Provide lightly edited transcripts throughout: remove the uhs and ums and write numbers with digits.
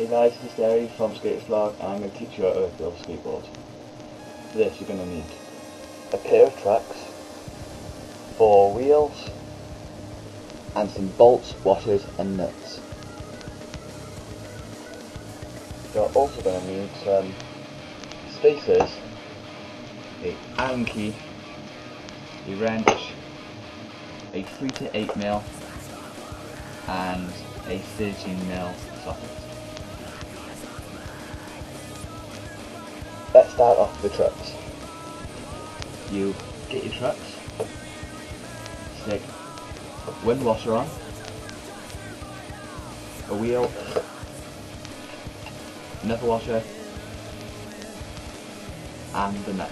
Hey guys, this is Gary from Skaters Vlog, and I'm going to teach you how to build a skateboard. For this you're going to need a pair of tracks, 4 wheels, and some bolts, washers and nuts. You're also going to need some spacers, a Allen key, a wrench, a 3 to 8mm and a 13mm socket. Let's start off with the trucks. You get your trucks, stick one washer on, a wheel, another washer, and the nut.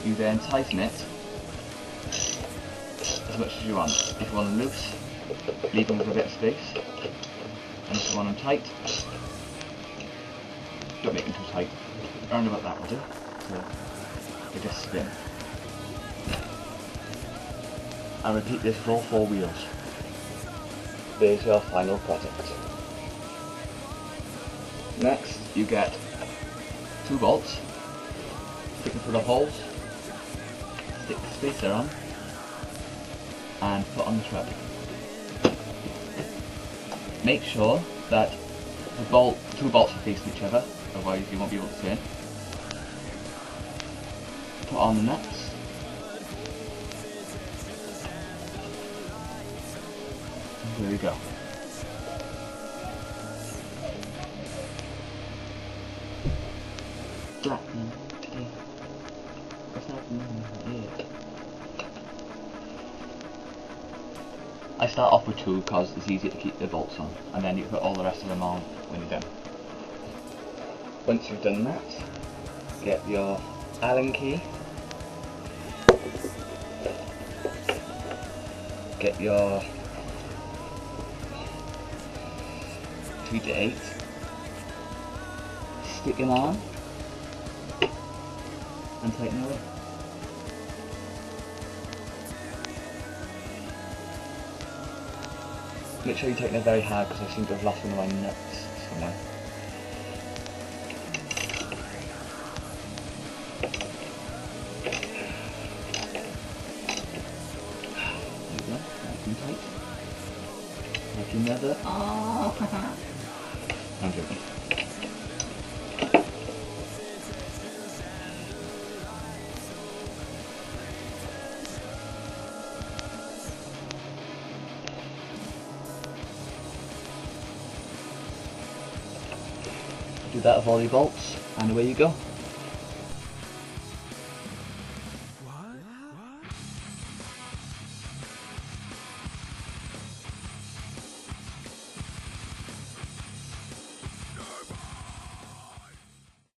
You then tighten it as much as you want. If you want them loose, leave them with a bit of space, and if you want them tight, don't make them too tight. Around about that will do, so they just spin. And repeat this for all 4 wheels. There's your final product. Next, you get 2 bolts, stick them through the holes, stick the spacer on, and put on the truck. Make sure that the 2 bolts are facing each other, otherwise you won't be able to turn. Put on the nuts. And here we go. Blackman today. What's happening here? I start off with 2 because it's easier to keep the bolts on, and then you put all the rest of them on when you're done. Once you've done that, get your Allen key, get your 3 to 8, stick them on, and tighten it up. Make sure you tighten it very hard because I seem to have lost one of my nuts somewhere. There you go, nice and tight. Like another. Oh. I'm joking. Do that with all your bolts, and away you go.